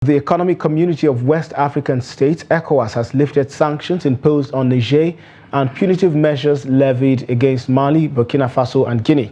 The Economic Community of West African States, ECOWAS, has lifted sanctions imposed on Niger and punitive measures levied against Mali, Burkina Faso and Guinea.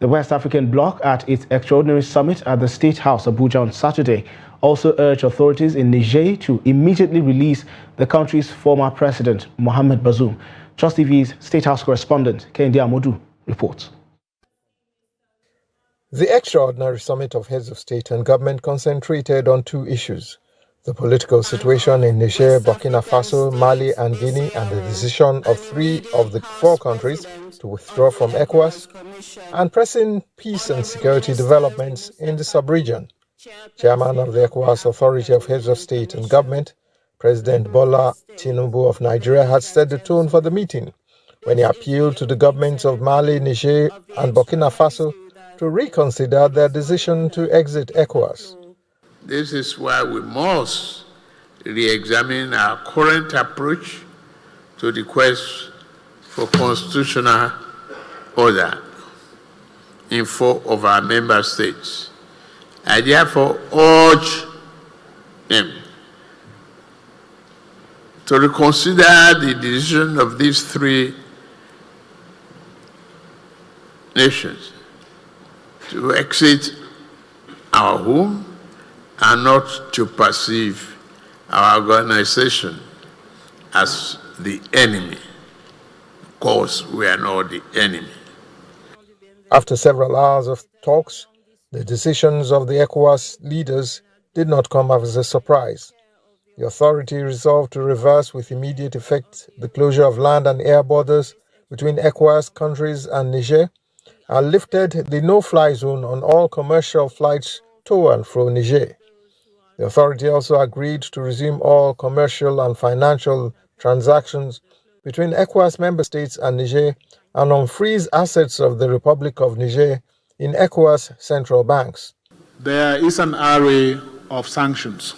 The West African bloc, at its extraordinary summit at the State House, Abuja, on Saturday, also urged authorities in Niger to immediately release the country's former president, Mohammed Bazoom. Trust TV's State House correspondent, Kendi Amodu, reports. The extraordinary summit of heads of state and government concentrated on two issues: the political situation in Niger, Burkina Faso, Mali and Guinea, and the decision of 3 of the 4 countries to withdraw from ECOWAS, and pressing peace and security developments in the sub-region. Chairman of the ECOWAS Authority of Heads of State and Government, President Bola Tinubu of Nigeria, had set the tone for the meeting when he appealed to the governments of Mali, Niger and Burkina Faso to reconsider their decision to exit ECOWAS. This is why we must re-examine our current approach to the quest for constitutional order in 4 of our member states. I therefore urge them to reconsider the decision of these 3 nations to exit our home and not to perceive our organization as the enemy, because we are not the enemy. After several hours of talks, the decisions of the ECOWAS leaders did not come as a surprise. The authority resolved to reverse with immediate effect the closure of land and air borders between ECOWAS countries and Niger, and lifted the no-fly zone on all commercial flights to and fro Niger. The authority also agreed to resume all commercial and financial transactions between ECOWAS member states and Niger, and unfreeze assets of the Republic of Niger in ECOWAS central banks. There is an array of sanctions.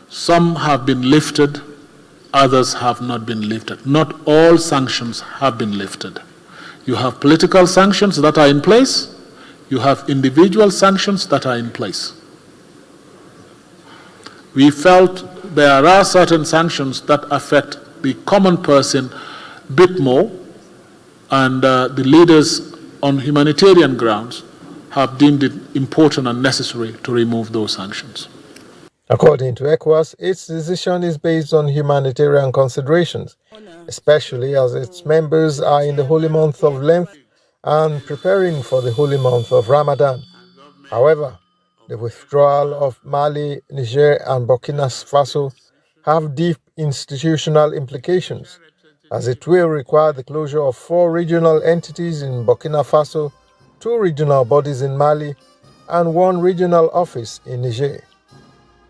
Some have been lifted, others have not been lifted. Not all sanctions have been lifted. You have political sanctions that are in place. You have individual sanctions that are in place. We felt there are certain sanctions that affect the common person a bit more, and the leaders on humanitarian grounds have deemed it important and necessary to remove those sanctions. According to ECOWAS, its decision is based on humanitarian considerations, especially as its members are in the holy month of Lent and preparing for the holy month of Ramadan. However, the withdrawal of Mali, Niger and Burkina Faso have deep institutional implications, as it will require the closure of 4 regional entities in Burkina Faso, 2 regional bodies in Mali, and 1 regional office in Niger.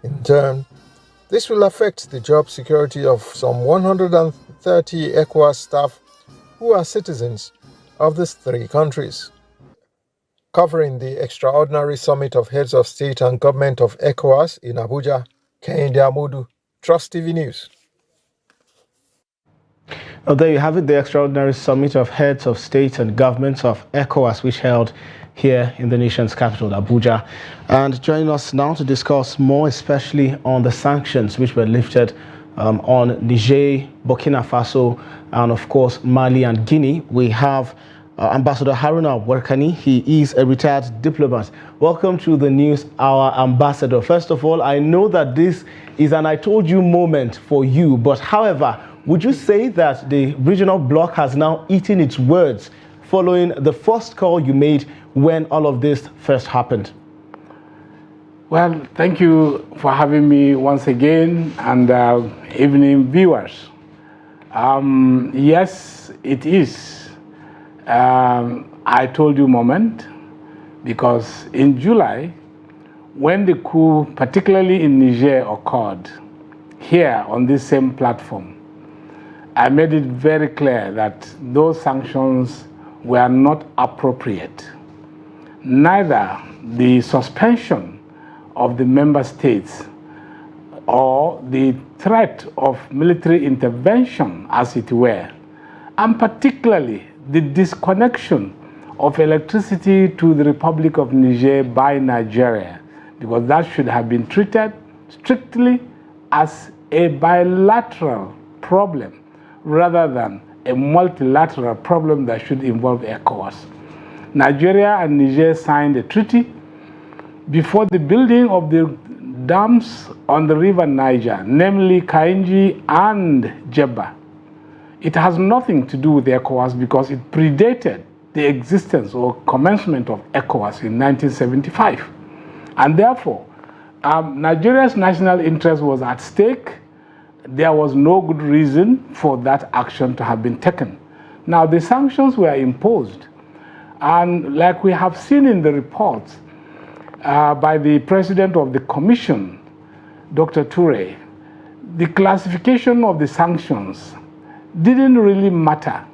In turn, this will affect the job security of some 130 ECOWAS staff who are citizens of these 3 countries. Covering the extraordinary summit of heads of state and government of ECOWAS in Abuja, Kendi Amodu, Trust TV News. Well, there you have it, the extraordinary summit of heads of state and governments of ECOWAS, which held here in the nation's capital, Abuja. And joining us now to discuss more, especially on the sanctions which were lifted on Niger, Burkina Faso, and of course Mali and Guinea, we have Ambassador Haruna Warkani. He is a retired diplomat. Welcome to the News Hour, Ambassador. First of all, I know that this is an I told you moment for you, but however, would you say that the regional bloc has now eaten its words following the first call you made when all of this first happened? Well, thank you for having me once again, and evening viewers. Yes, it is. I told you moment, because in July, when the coup, particularly in Niger, occurred, here on this same platform, I made it very clear that those sanctions were not appropriate. Neither the suspension of the member states or the threat of military intervention, as it were, and particularly the disconnection of electricity to the Republic of Niger by Nigeria, because that should have been treated strictly as a bilateral problem rather than a multilateral problem that should involve ECOWAS. Nigeria and Niger signed a treaty before the building of the dams on the river Niger, namely Kainji and Jebba. It has nothing to do with ECOWAS because it predated the existence or commencement of ECOWAS in 1975. And therefore, Nigeria's national interest was at stake. There was no good reason for that action to have been taken. Now, the sanctions were imposed. And like we have seen in the reports by the president of the commission, Dr. Toure, the classification of the sanctions didn't really matter.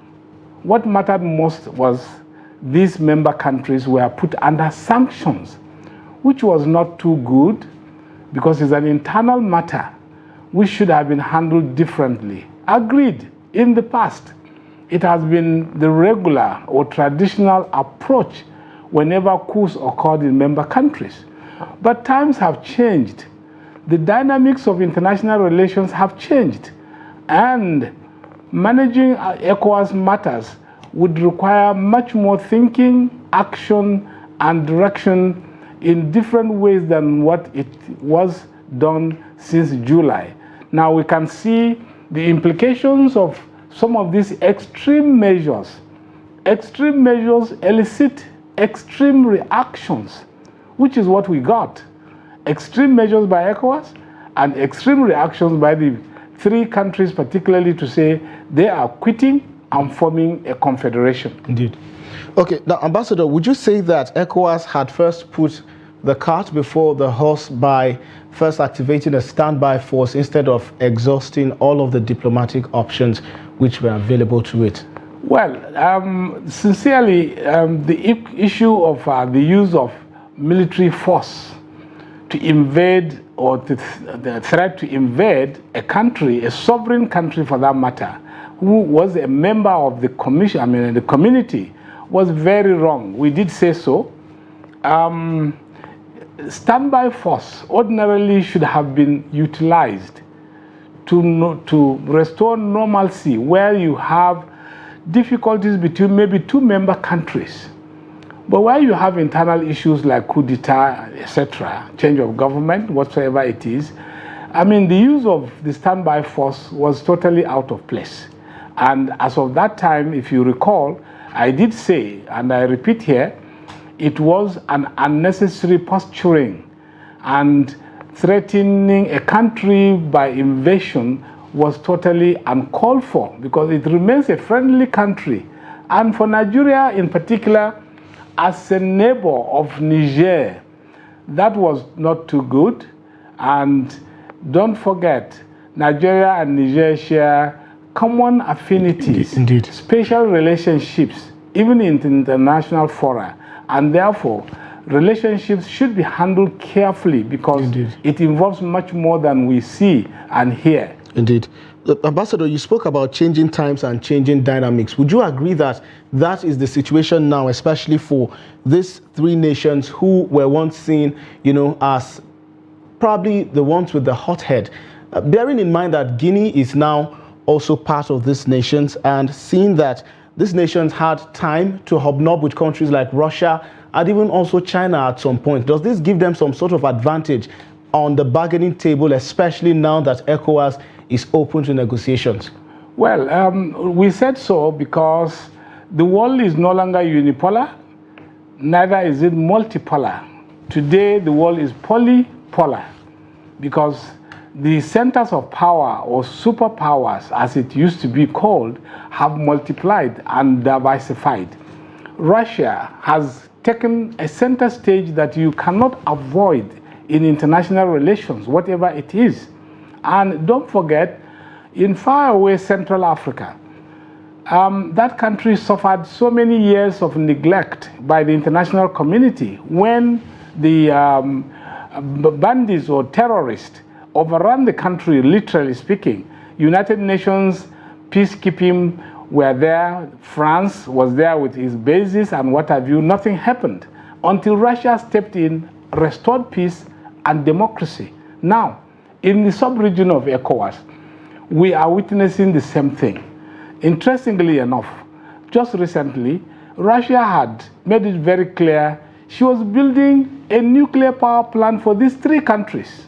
What mattered most was these member countries were put under sanctions, which was not too good because it's an internal matter which should have been handled differently. Agreed, in the past, it has been the regular or traditional approach whenever coups occurred in member countries. But times have changed. The dynamics of international relations have changed. And managing ECOWAS matters would require much more thinking, action, and direction in different ways than what it was done since July. Now we can see the implications of some of these extreme measures. Extreme measures elicit extreme reactions, which is what we got. Extreme measures by ECOWAS and extreme reactions by the three countries, particularly to say they are quitting and forming a confederation. Indeed. Okay, now, Ambassador, would you say that ECOWAS had first put the cart before the horse by first activating a standby force instead of exhausting all of the diplomatic options which were available to it? Well, sincerely, the issue of the use of military force to invade or the threat to invade a country, a sovereign country for that matter, who was a member of the commission, the community, was very wrong. We did say so. Standby force ordinarily should have been utilized to restore normalcy where you have difficulties between maybe two member countries. But where you have internal issues like coup d'etat, etc., change of government, whatsoever it is, the use of the standby force was totally out of place. And as of that time, if you recall, I did say, and I repeat here, it was an unnecessary posturing, and threatening a country by invasion was totally uncalled for because it remains a friendly country. And for Nigeria in particular, as a neighbor of Niger, that was not too good. And don't forget, Nigeria and Niger share common affinities, Indeed. special relationships, even in international fora. And therefore, relationships should be handled carefully because Indeed. it involves much more than we see and hear. Indeed. Ambassador, you spoke about changing times and changing dynamics. Would you agree that that is the situation now, especially for these three nations who were once seen, as probably the ones with the hot head? Bearing in mind that Guinea is now also part of these nations, and seeing that these nations had time to hobnob with countries like Russia and even also China at some point, does this give them some sort of advantage on the bargaining table, especially now that ECOWAS is open to negotiations? Well, we said so because the world is no longer unipolar, neither is it multipolar. Today, the world is polypolar because the centers of power, or superpowers as it used to be called, have multiplied and diversified. Russia has taken a center stage that you cannot avoid in international relations, whatever it is. And don't forget, in faraway Central Africa, that country suffered so many years of neglect by the international community when the bandits or terrorists overran the country, literally speaking. United Nations peacekeeping were there, France was there with its bases and what have you. Nothing happened until Russia stepped in, restored peace and democracy. Now, in the sub-region of ECOWAS, we are witnessing the same thing. Interestingly enough, just recently, Russia had made it very clear she was building a nuclear power plant for these 3 countries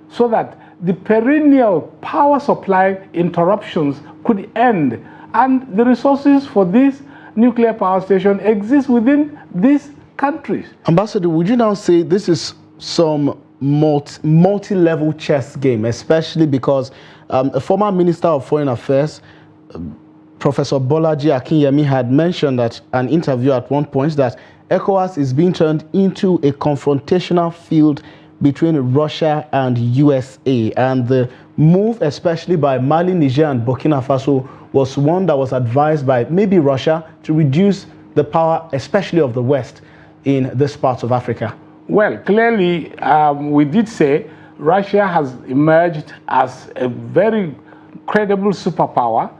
so that the perennial power supply interruptions could end, and the resources for this nuclear power station exist within these countries. Ambassador, would you now say this is some multi-level chess game, especially because a former Minister of Foreign Affairs, Professor Bolaji Akinyemi, had mentioned at an interview at one point that ECOWAS is being turned into a confrontational field between Russia and USA, and the move, especially by Mali, Niger, and Burkina Faso, was one that was advised by maybe Russia to reduce the power, especially of the West, in this part of Africa. Well, clearly, we did say Russia has emerged as a very credible superpower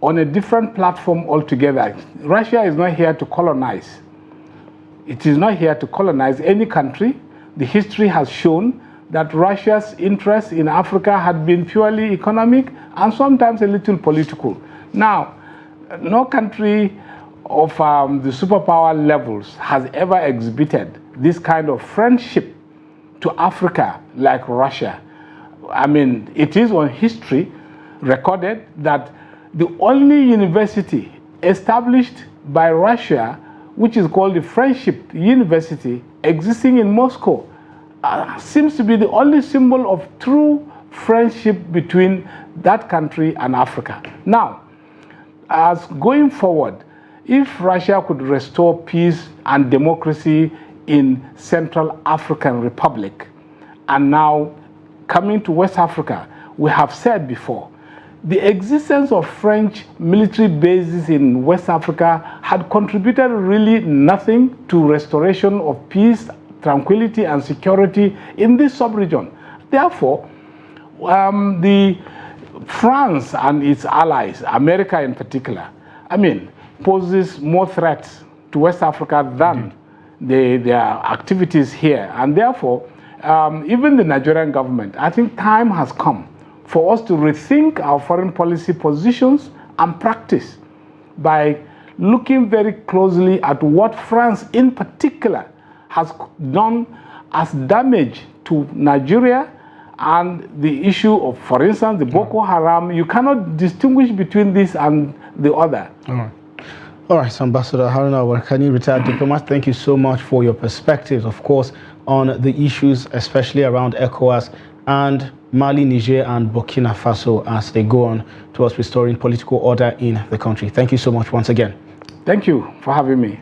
on a different platform altogether. Russia is not here to colonize. It is not here to colonize any country. The history has shown that Russia's interest in Africa had been purely economic and sometimes a little political. Now, no country of the superpower levels has ever exhibited this kind of friendship to Africa like Russia. I mean, it is on history recorded that the only university established by Russia, which is called the Friendship University, existing in Moscow, seems to be the only symbol of true friendship between that country and Africa. Now, as going forward, if Russia could restore peace and democracy in Central African Republic, and now coming to West Africa, we have said before, the existence of French military bases in West Africa had contributed really nothing to restoration of peace, tranquility, and security in this sub-region. Therefore, the France and its allies, America in particular, poses more threats to West Africa than their activities here. And therefore, even the Nigerian government, I think time has come for us to rethink our foreign policy positions and practice by looking very closely at what France in particular has done as damage to Nigeria and the issue of, for instance, the Boko Haram. You cannot distinguish between this and the other. All right, Ambassador Haruna Warkani, retired diplomat, thank you so much for your perspectives, of course, on the issues, especially around ECOWAS and Mali, Niger, and Burkina Faso as they go on towards restoring political order in the country. Thank you so much once again. Thank you for having me.